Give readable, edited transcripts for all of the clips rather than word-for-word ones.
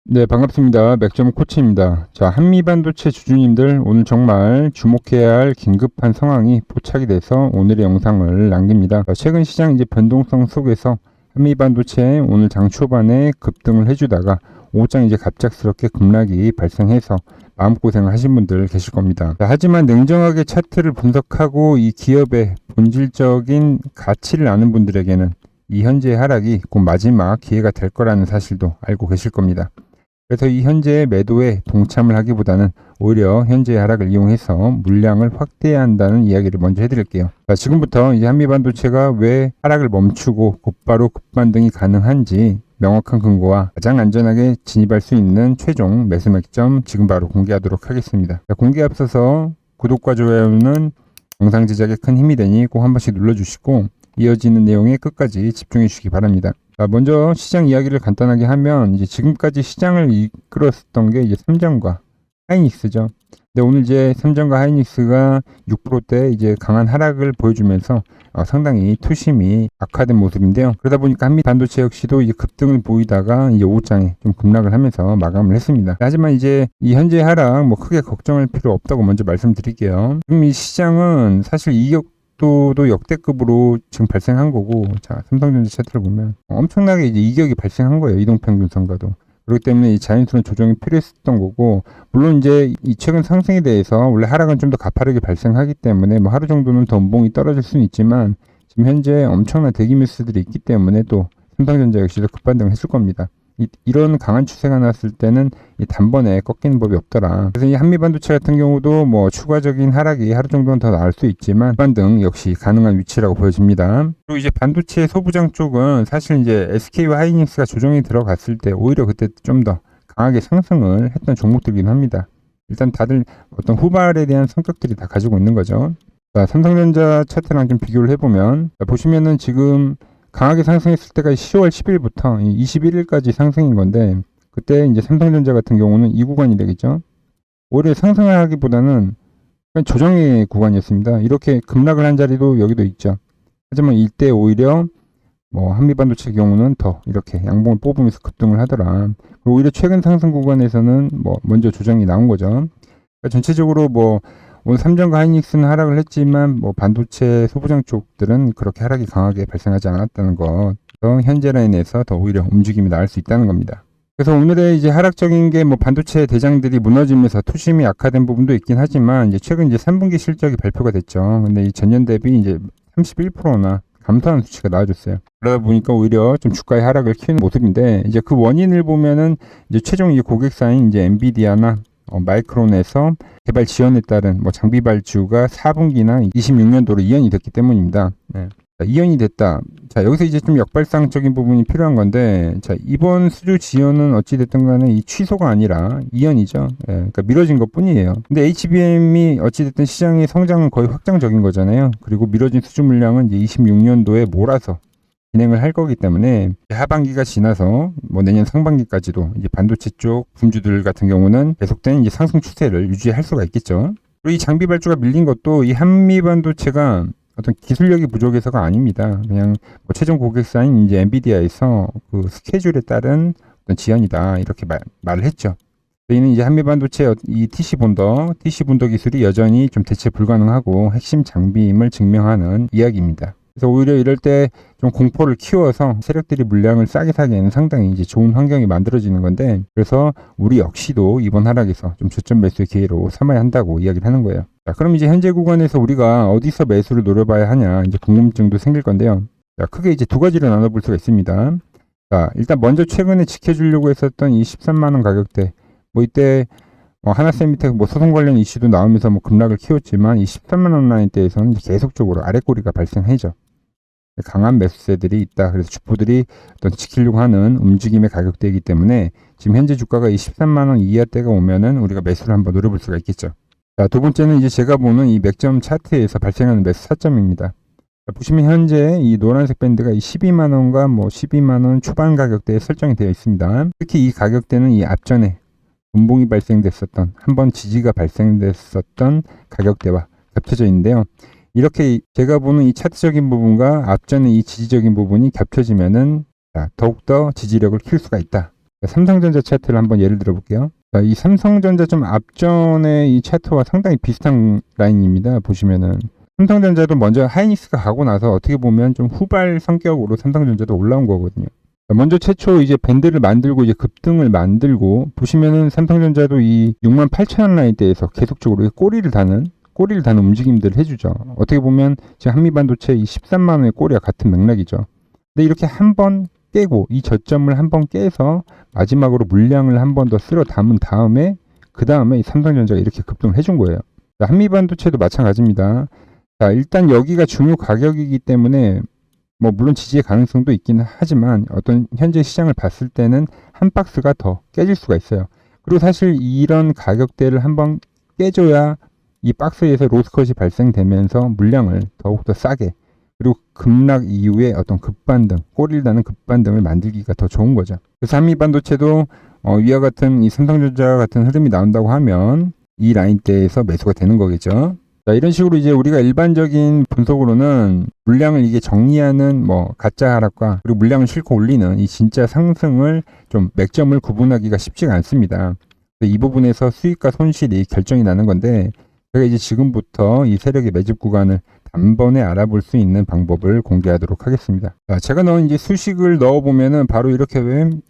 네, 반갑습니다. 맥점 코치입니다. 자, 한미반도체 주주님들 오늘 정말 주목해야 할 긴급한 상황이 포착이 돼서 오늘의 영상을 남깁니다. 최근 시장 이제 변동성 속에서 한미반도체 오늘 장 초반에 급등을 해주다가 오후장 이제 갑작스럽게 급락이 발생해서 마음고생을 하신 분들 계실 겁니다. 자, 하지만 냉정하게 차트를 분석하고 이 기업의 본질적인 가치를 아는 분들에게는 이 현재의 하락이 곧 마지막 기회가 될 거라는 사실도 알고 계실 겁니다. 그래서 이 현재의 매도에 동참을 하기보다는 오히려 현재의 하락을 이용해서 물량을 확대해야 한다는 이야기를 먼저 해드릴게요. 자, 지금부터 이제 한미반도체가 왜 하락을 멈추고 곧바로 급반등이 가능한지 명확한 근거와 가장 안전하게 진입할 수 있는 최종 매수 맥점 지금 바로 공개하도록 하겠습니다. 자, 공개 앞서서 구독과 좋아요는 영상 제작에 큰 힘이 되니 꼭 한 번씩 눌러주시고 이어지는 내용에 끝까지 집중해 주시기 바랍니다. 자, 먼저 시장 이야기를 간단하게 하면 이제 지금까지 시장을 이끌었던 게 이제 삼성과 하이닉스죠. 근데 오늘 이제 삼성과 하이닉스가 6%대 이제 강한 하락을 보여주면서 상당히 투심이 악화된 모습인데요. 그러다 보니까 한미 반도체 역시도 이제 급등을 보이다가 이제 오후장에 좀 급락을 하면서 마감을 했습니다. 하지만 이제 이 현재 하락 뭐 크게 걱정할 필요 없다고 먼저 말씀드릴게요. 지금 이 시장은 사실 이격도도 역대급으로 지금 발생한 거고, 자, 삼성전자 차트를 보면 엄청나게 이제 이격이 발생한 거예요. 이동평균선과도. 그렇기 때문에 이 자연스러운 조정이 필요했었던 거고, 물론 이제 이 최근 상승에 대해서 원래 하락은 좀 더 가파르게 발생하기 때문에 뭐 하루 정도는 더 운봉이 떨어질 수는 있지만 지금 현재 엄청난 대기 매수들이 있기 때문에 또 삼성전자 역시도 급반등을 했을 겁니다. 이런 강한 추세가 나왔을 때는 이 단번에 꺾이는 법이 없더라. 그래서 이 한미반도체 같은 경우도 뭐 추가적인 하락이 하루 정도는 더 나올 수 있지만 반등 역시 가능한 위치라고 보여집니다. 그리고 이제 반도체 소부장 쪽은 사실 이제 SK와 하이닉스가 조정이 들어갔을 때 오히려 그때 좀 더 강하게 상승을 했던 종목들이긴 합니다. 일단 다들 어떤 후발에 대한 성격들이 다 가지고 있는 거죠. 자, 삼성전자 차트랑 좀 비교를 해보면, 자, 보시면은 지금 강하게 상승했을 때가 10월 10일부터 21일까지 상승인 건데, 그때 이제 삼성전자 같은 경우는 이 구간이 되겠죠. 오히려 상승을 하기보다는 그냥 조정의 구간이었습니다. 이렇게 급락을 한 자리도 여기도 있죠. 하지만 이때 오히려 뭐 한미반도체 경우는 더 이렇게 양봉을 뽑으면서 급등을 하더라. 그리고 오히려 최근 상승 구간에서는 뭐 먼저 조정이 나온 거죠. 그러니까 전체적으로 뭐 오늘 삼성과 하이닉스는 하락을 했지만 뭐 반도체 소부장 쪽들은 그렇게 하락이 강하게 발생하지 않았다는 것. 현재 라인에서 더 오히려 움직임이 나올 수 있다는 겁니다. 그래서 오늘의 이제 하락적인 게 뭐 반도체 대장들이 무너지면서 투심이 악화된 부분도 있긴 하지만 이제 최근 이제 3분기 실적이 발표가 됐죠. 근데 이 전년 대비 이제 31%나 감소하는 수치가 나와줬어요. 그러다 보니까 오히려 좀 주가의 하락을 키우는 모습인데, 이제 그 원인을 보면은 이제 최종 이 고객사인 이제 엔비디아나 마이크론에서 개발 지원에 따른 뭐 장비 발주가 4분기나 26년도로 이연이 됐기 때문입니다. 네. 자, 이연이 됐다. 자, 여기서 이제 좀 역발상적인 부분이 필요한 건데, 자, 이번 수주 지원은 어찌됐든 간에 이 취소가 아니라 이연이죠. 예, 그러니까 미뤄진 것 뿐이에요. 근데 HBM이 어찌됐든 시장의 성장은 거의 확정적인 거잖아요. 그리고 미뤄진 수주 물량은 이제 26년도에 몰아서 진행을 할 거기 때문에 하반기가 지나서 뭐 내년 상반기까지도 이제 반도체 쪽 분주들 같은 경우는 계속된 이제 상승 추세를 유지할 수가 있겠죠. 그리고 이 장비 발주가 밀린 것도 이 한미 반도체가 어떤 기술력이 부족해서가 아닙니다. 그냥 뭐 최종 고객사인 이제 엔비디아에서 그 스케줄에 따른 어떤 지연이다 이렇게 말을 했죠. 저희는 이제 한미 반도체 이 TC 본더 기술이 여전히 좀 대체 불가능하고 핵심 장비임을 증명하는 이야기입니다. 그래서 오히려 이럴 때 좀 공포를 키워서 세력들이 물량을 싸게 사기에는 상당히 이제 좋은 환경이 만들어지는 건데, 그래서 우리 역시도 이번 하락에서 좀 저점 매수의 기회로 삼아야 한다고 이야기를 하는 거예요. 자, 그럼 이제 현재 구간에서 우리가 어디서 매수를 노려봐야 하냐 이제 궁금증도 생길 건데요. 자, 크게 이제 두 가지로 나눠볼 수가 있습니다. 자, 일단 먼저 최근에 지켜주려고 했었던 이 13만 원 가격대, 뭐 이때 하나세미텍 뭐 소송 관련 이슈도 나오면서 뭐 급락을 키웠지만 이 13만 원 라인대에서는 계속적으로 아래꼬리가 발생해죠. 강한 매수세들이 있다. 그래서 주포들이 어떤 지키려고 하는 움직임의 가격대이기 때문에 지금 현재 주가가 이 13만 원 이하대가 오면은 우리가 매수를 한번 노려볼 수가 있겠죠. 자, 두 번째는 이제 제가 보는 이 맥점 차트에서 발생하는 매수 타점입니다. 자, 보시면 현재 이 노란색 밴드가 이 12만 원과 뭐 12만 원 초반 가격대에 설정이 되어 있습니다. 특히 이 가격대는 이 앞전에 분봉이 발생됐었던, 한번 지지가 발생됐었던 가격대와 겹쳐져 있는데요. 이렇게 제가 보는 이 차트적인 부분과 앞전에 이 지지적인 부분이 겹쳐지면은 더욱더 지지력을 키울 수가 있다. 삼성전자 차트를 한번 예를 들어 볼게요. 이 삼성전자 좀 앞전의 이 차트와 상당히 비슷한 라인입니다. 보시면은 삼성전자도 먼저 하이닉스가 가고 나서 어떻게 보면 좀 후발 성격으로 삼성전자도 올라온 거거든요. 먼저 최초 이제 밴드를 만들고 이제 급등을 만들고 보시면은 삼성전자도 이 68,000원 라인대에서 계속적으로 꼬리를 다는 움직임들을 해주죠. 어떻게 보면 지금 한미반도체 이 13만 원의 꼬리와 같은 맥락이죠. 근데 이렇게 한번 깨고 이 저점을 한번 깨서 마지막으로 물량을 한 번 더 쓸어 담은 다음에 그 다음에 삼성전자가 이렇게 급등을 해준 거예요. 자, 한미반도체도 마찬가지입니다. 자, 일단 여기가 중요 가격이기 때문에 뭐 물론 지지의 가능성도 있긴 하지만 어떤 현재 시장을 봤을 때는 한 박스가 더 깨질 수가 있어요. 그리고 사실 이런 가격대를 한번 깨줘야 이 박스에서 로스컷이 발생되면서 물량을 더욱더 싸게 그리고 급락 이후에 어떤 급반등, 꼬리를 다는 급반등을 만들기가 더 좋은 거죠. 그래서 한미반도체도 위와 같은 이 삼성전자 같은 흐름이 나온다고 하면 이 라인대에서 매수가 되는 거겠죠. 자, 이런 식으로 이제 우리가 일반적인 분석으로는 물량을 이게 정리하는 뭐 가짜 하락과 그리고 물량을 실고 올리는 이 진짜 상승을 좀 맥점을 구분하기가 쉽지가 않습니다. 이 부분에서 수익과 손실이 결정이 나는 건데 제가 이제 지금부터 이 세력의 매집 구간을 단번에 알아볼 수 있는 방법을 공개하도록 하겠습니다. 자, 제가 넣은 이제 수식을 넣어보면은 바로 이렇게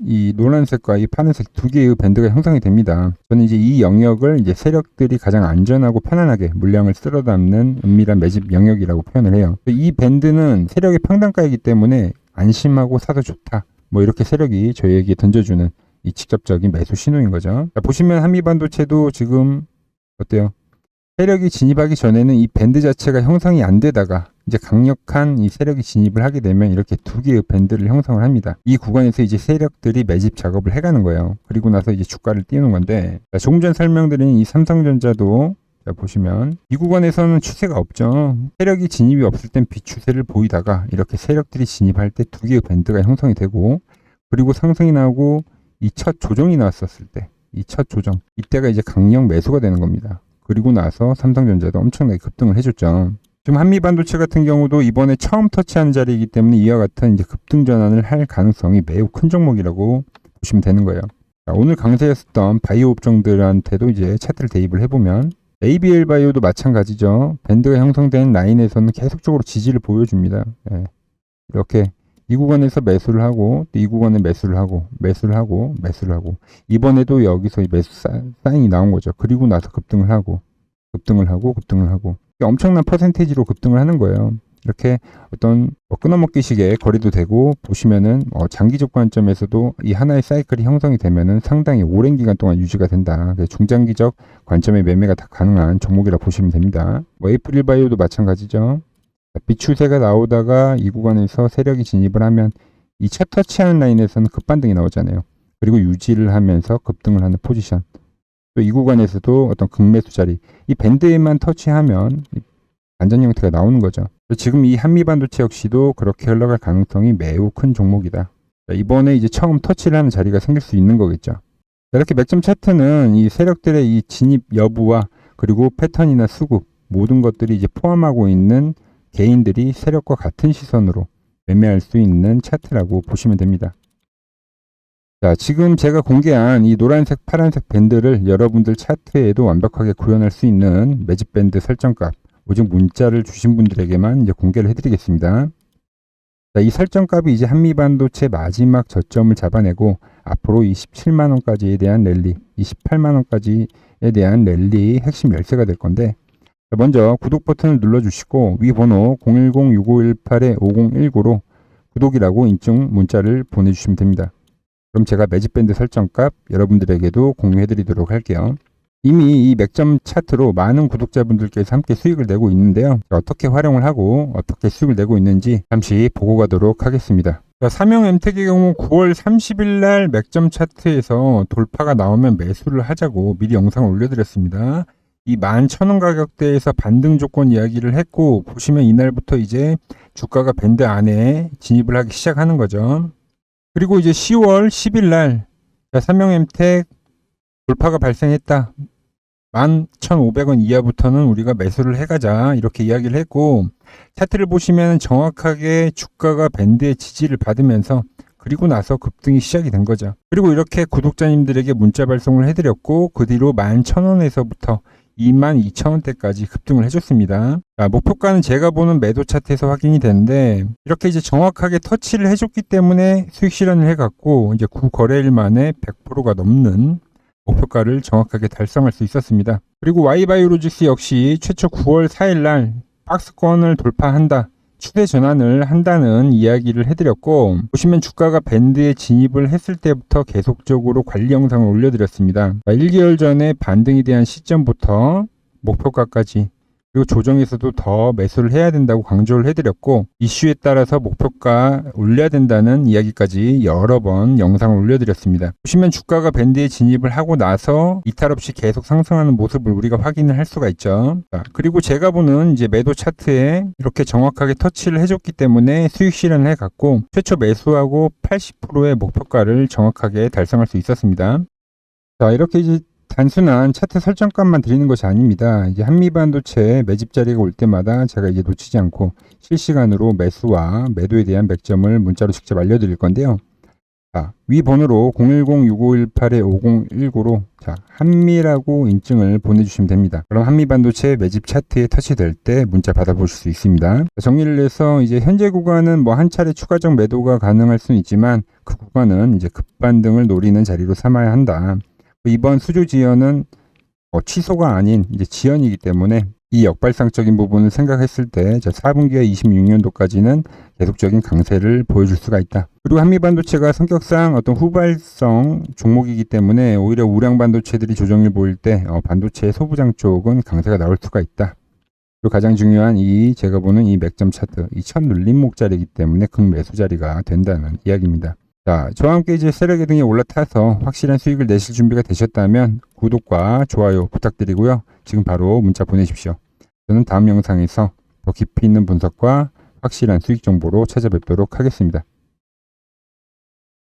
이 노란색과 이 파란색 두 개의 밴드가 형성이 됩니다. 저는 이제 이 영역을 이제 세력들이 가장 안전하고 편안하게 물량을 쓸어 담는 은밀한 매집 영역이라고 표현을 해요. 이 밴드는 세력의 평단가이기 때문에 안심하고 사도 좋다. 뭐 이렇게 세력이 저희에게 던져주는 이 직접적인 매수 신호인 거죠. 자, 보시면 한미반도체도 지금 어때요? 세력이 진입하기 전에는 이 밴드 자체가 형성이 안 되다가 이제 강력한 이 세력이 진입을 하게 되면 이렇게 두 개의 밴드를 형성을 합니다. 이 구간에서 이제 세력들이 매집 작업을 해가는 거예요. 그리고 나서 이제 주가를 띄우는 건데 조금 전 설명드린 이 삼성전자도 자, 보시면 이 구간에서는 추세가 없죠. 세력이 진입이 없을 땐 비추세를 보이다가 이렇게 세력들이 진입할 때 두 개의 밴드가 형성이 되고 그리고 상승이 나오고 이 첫 조정이 나왔었을 때 이 첫 조정 이때가 이제 강력 매수가 되는 겁니다. 그리고 나서 삼성전자도 엄청나게 급등을 해줬죠. 지금 한미반도체 같은 경우도 이번에 처음 터치한 자리이기 때문에 이와 같은 이제 급등 전환을 할 가능성이 매우 큰 종목이라고 보시면 되는 거예요. 자, 오늘 강세였었던 바이오 업종들한테도 이제 차트를 대입을 해보면 ABL 바이오도 마찬가지죠. 밴드가 형성된 라인에서는 계속적으로 지지를 보여줍니다. 예. 이렇게 이 구간에서 매수를 하고 또 이 구간에 매수를 하고 이번에도 여기서 이 매수 사인이 나온 거죠. 그리고 나서 급등을 하고 엄청난 퍼센테이지로 급등을 하는 거예요. 이렇게 어떤 끊어먹기식의 거리도 되고 보시면은 장기적 관점에서도 이 하나의 사이클이 형성이 되면은 상당히 오랜 기간 동안 유지가 된다. 중장기적 관점의 매매가 다 가능한 종목이라 보시면 됩니다. 에이프릴 바이오도 마찬가지죠. 비추세가 나오다가 이 구간에서 세력이 진입을 하면 이 첫 터치하는 라인에서는 급반등이 나오잖아요. 그리고 유지를 하면서 급등을 하는 포지션. 또 이 구간에서도 어떤 극매수 자리. 이 밴드에만 터치하면 반전 형태가 나오는 거죠. 지금 이 한미반도체 역시도 그렇게 흘러갈 가능성이 매우 큰 종목이다. 이번에 이제 처음 터치를 하는 자리가 생길 수 있는 거겠죠. 이렇게 맥점 차트는 이 세력들의 이 진입 여부와 그리고 패턴이나 수급 모든 것들이 이제 포함하고 있는 개인들이 세력과 같은 시선으로 매매할 수 있는 차트라고 보시면 됩니다. 자, 지금 제가 공개한 이 노란색, 파란색 밴드를 여러분들 차트에도 완벽하게 구현할 수 있는 매집 밴드 설정값, 오직 문자를 주신 분들에게만 이제 공개를 해드리겠습니다. 자, 이 설정값이 이제 한미반도체 마지막 저점을 잡아내고 앞으로 27만원까지에 대한 랠리, 28만원까지에 대한 랠리 핵심 열쇠가 될 건데 먼저 구독 버튼을 눌러주시고 위 번호 010-6518-5019로 구독이라고 인증 문자를 보내주시면 됩니다. 그럼 제가 매집밴드 설정값 여러분들에게도 공유해드리도록 할게요. 이미 이 맥점 차트로 많은 구독자분들께서 함께 수익을 내고 있는데요. 어떻게 활용을 하고 어떻게 수익을 내고 있는지 잠시 보고 가도록 하겠습니다. 삼형 엠텍의 경우 9월 30일 날 맥점 차트에서 돌파가 나오면 매수를 하자고 미리 영상을 올려드렸습니다. 이 11,000원 가격대에서 반등 조건 이야기를 했고 보시면 이날부터 이제 주가가 밴드 안에 진입을 하기 시작하는 거죠. 그리고 이제 10월 10일 날 삼형 엠텍 돌파가 발생했다. 11,500원 이하부터는 우리가 매수를 해가자 이렇게 이야기를 했고 차트를 보시면 정확하게 주가가 밴드의 지지를 받으면서 그리고 나서 급등이 시작이 된 거죠. 그리고 이렇게 구독자님들에게 문자 발송을 해드렸고 그 뒤로 11,000원에서부터 22,000원대까지 급등을 해줬습니다. 자, 목표가는 제가 보는 매도 차트에서 확인이 되는데 이렇게 이제 정확하게 터치를 해줬기 때문에 수익 실현을 해갔고 이제 9거래일 만에 100%가 넘는 목표가를 정확하게 달성할 수 있었습니다. 그리고 Y바이오로직스 역시 최초 9월 4일 날 박스권을 돌파한다, 추세 전환을 한다는 이야기를 해드렸고, 보시면 주가가 밴드에 진입을 했을 때부터 계속적으로 관리 영상을 올려드렸습니다. 1개월 전에 반등에 대한 시점부터 목표가까지, 그리고 조정에서도 더 매수를 해야 된다고 강조를 해드렸고, 이슈에 따라서 목표가 올려야 된다는 이야기까지 여러 번 영상을 올려드렸습니다. 보시면 주가가 밴드에 진입을 하고 나서 이탈 없이 계속 상승하는 모습을 우리가 확인을 할 수가 있죠. 자, 그리고 제가 보는 이제 매도 차트에 이렇게 정확하게 터치를 해줬기 때문에 수익 실현을 해갔고, 최초 매수하고 80%의 목표가를 정확하게 달성할 수 있었습니다. 자, 이렇게 이제 단순한 차트 설정값만 드리는 것이 아닙니다. 이제 한미반도체 매집 자리가 올 때마다 제가 이제 놓치지 않고 실시간으로 매수와 매도에 대한 맥점을 문자로 직접 알려드릴 건데요. 자, 위 번호로 010-6518-5019로 자, 한미라고 인증을 보내주시면 됩니다. 그럼 한미반도체 매집 차트에 터치될 때 문자 받아보실 수 있습니다. 자, 정리를 해서 이제 현재 구간은 뭐 한 차례 추가적 매도가 가능할 수는 있지만 그 구간은 이제 급반등을 노리는 자리로 삼아야 한다. 이번 수조 지연은 취소가 아닌 이제 지연이기 때문에 이 역발상적인 부분을 생각했을 때 4분기와 26년도까지는 계속적인 강세를 보여줄 수가 있다. 그리고 한미반도체가 성격상 어떤 후발성 종목이기 때문에 오히려 우량 반도체들이 조정을 보일 때 반도체 소부장 쪽은 강세가 나올 수가 있다. 그리고 가장 중요한 제가 보는 이 맥점 차트, 이 첫 눌림목 자리이기 때문에 극매수 자리가 된다는 이야기입니다. 자, 저와 함께 이제 세력의 등에 올라타서 확실한 수익을 내실 준비가 되셨다면 구독과 좋아요 부탁드리고요. 지금 바로 문자 보내십시오. 저는 다음 영상에서 더 깊이 있는 분석과 확실한 수익 정보로 찾아뵙도록 하겠습니다.